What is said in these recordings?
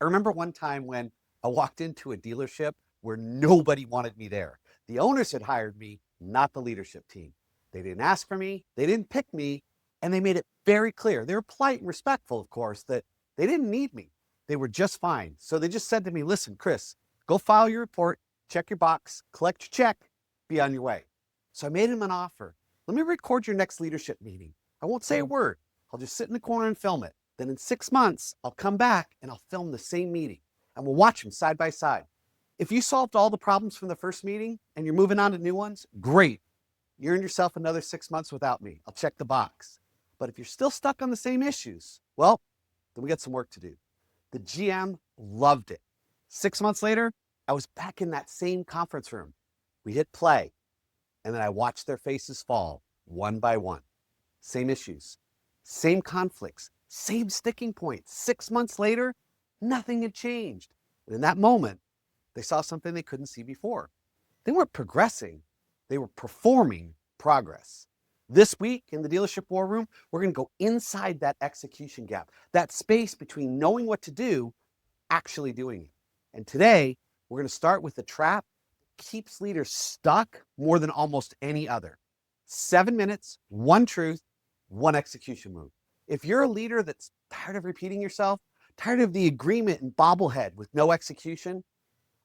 remember one time when I walked into a dealership where nobody wanted me there. The owners had hired me, not the leadership team. They didn't ask for me, they didn't pick me, and they made it very clear. They were polite and respectful, of course, that they didn't need me. They were just fine. So they just said to me, listen, Chris, go file your report, check your box, collect your check, be on your way. So I made him an offer. Let me record your next leadership meeting. I won't say a word. I'll just sit in the corner and film it. Then in 6 months, I'll come back and I'll film the same meeting and we'll watch them side by side. If you solved all the problems from the first meeting and you're moving on to new ones, great. You earned yourself another 6 months without me. I'll check the box. But if you're still stuck on the same issues, well, then we got some work to do. The GM loved it. 6 months later, I was back in that same conference room. We hit play, and then I watched their faces fall one by one. Same issues, same conflicts, same sticking points. 6 months later, nothing had changed. And in that moment, they saw something they couldn't see before. They weren't progressing, they were performing progress. This week in the Dealership War Room, we're going to go inside that execution gap, that space between knowing what to do, actually doing it. And today, we're going to start with the trap that keeps leaders stuck more than almost any other. 7 minutes, one truth, one execution move. If you're a leader that's tired of repeating yourself, tired of the agreement and bobblehead with no execution,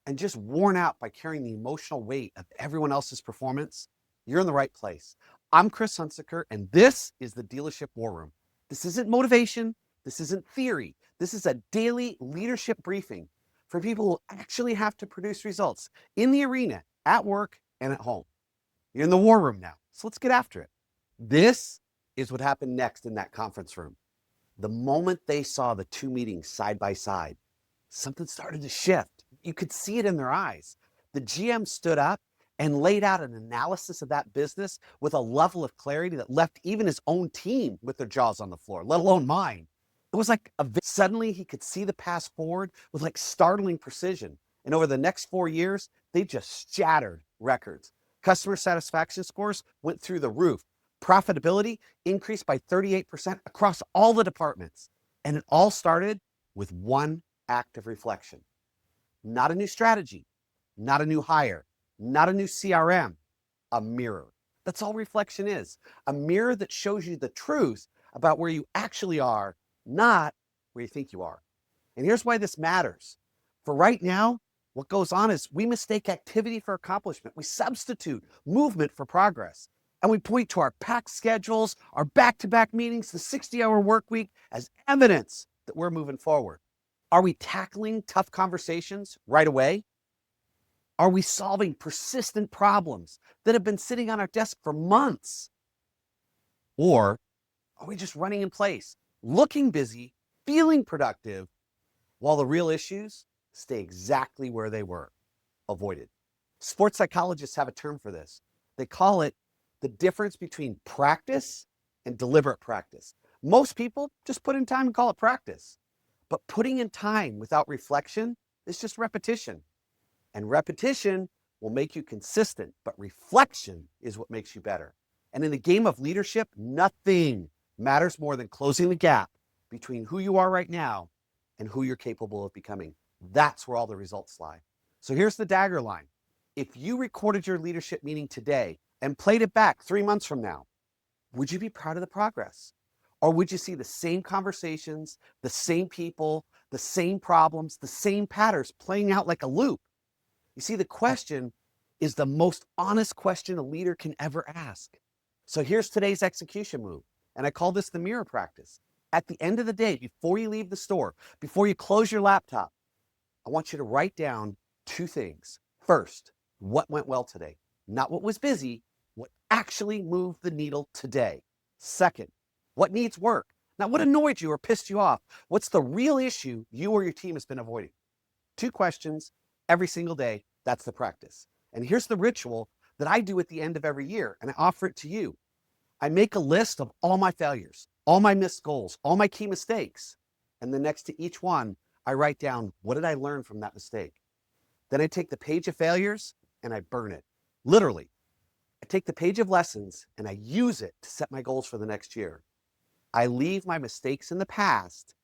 and just worn out by carrying the emotional weight of everyone else's performance, you're in the right place. I'm Chris Hunsicker, and this is the Dealership War Room. This isn't motivation. This isn't theory. This is a daily leadership briefing for people who actually have to produce results in the arena, at work, and at home. You're in the war room now, so let's get after it. This is what happened next in that conference room. The moment they saw the two meetings side by side, something started to shift. You could see it in their eyes. The GM stood up and laid out an analysis of that business with a level of clarity that left even his own team with their jaws on the floor, let alone mine. It was like suddenly he could see the path forward with like startling precision. And over the next 4 years, they just shattered records. Customer satisfaction scores went through the roof. Profitability increased by 38% across all the departments. And it all started with one act of reflection. Not a new strategy, not a new hire, not a new CRM, a mirror. That's all reflection is. A mirror that shows you the truth about where you actually are, not where you think you are. And here's why this matters. For right now, what goes on is we mistake activity for accomplishment. We substitute movement for progress. And we point to our packed schedules, our back-to-back meetings, the 60-hour work week as evidence that we're moving forward. Are we tackling tough conversations right away? Are we solving persistent problems that have been sitting on our desk for months? Or are we just running in place, looking busy, feeling productive, while the real issues stay exactly where they were, avoided? Sports psychologists have a term for this. They call it the difference between practice and deliberate practice. Most people just put in time and call it practice. But putting in time without reflection is just repetition. And repetition will make you consistent, but reflection is what makes you better. And in the game of leadership, nothing matters more than closing the gap between who you are right now and who you're capable of becoming. That's where all the results lie. So here's the dagger line. If you recorded your leadership meeting today and played it back 3 months from now, would you be proud of the progress? Or would you see the same conversations, the same people, the same problems, the same patterns playing out like a loop? You see, the question is the most honest question a leader can ever ask. So here's today's execution move, and I call this the mirror practice. At the end of the day, before you leave the store, before you close your laptop, I want you to write down 2 things. First, what went well today? Not what was busy, what actually moved the needle today. Second, what needs work? Not what annoyed you or pissed you off. What's the real issue you or your team has been avoiding? 2 questions every single day. That's the practice. And here's the ritual that I do at the end of every year, and I offer it to you. I make a list of all my failures, all my missed goals, all my key mistakes. And then next to each one, I write down, what did I learn from that mistake? Then I take the page of failures and I burn it. Literally, I take the page of lessons and I use it to set my goals for the next year. I leave my mistakes in the past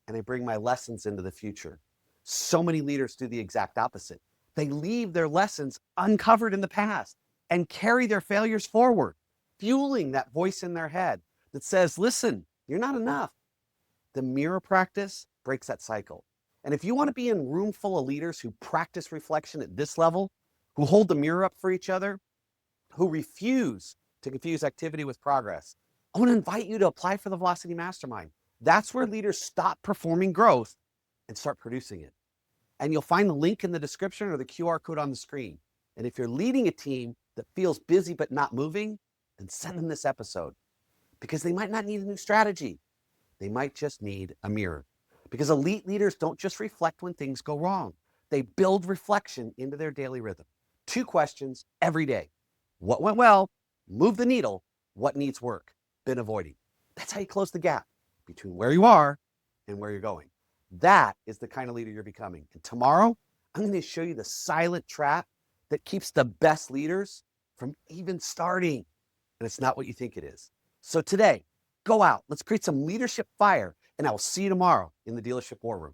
and I bring my lessons into the future. So many leaders do the exact opposite. They leave their lessons uncovered in the past and carry their failures forward, fueling that voice in their head that says, listen, you're not enough. The mirror practice breaks that cycle. And if you want to be in a room full of leaders who practice reflection at this level, who hold the mirror up for each other, who refuse to confuse activity with progress, I want to invite you to apply for the Velocity Mastermind. That's where leaders stop performing growth and start producing it. And you'll find the link in the description or the QR code on the screen. And if you're leading a team that feels busy but not moving, then send them this episode, because they might not need a new strategy. They might just need a mirror. Because elite leaders don't just reflect when things go wrong. They build reflection into their daily rhythm. 2 questions every day. What went well? Move the needle. What needs work? Been avoiding. That's how you close the gap between where you are and where you're going. That is the kind of leader you're becoming. And tomorrow, I'm going to show you the silent trap that keeps the best leaders from even starting. And it's not what you think it is. So today, go out. Let's create some leadership fire. And I will see you tomorrow in the Dealership War Room.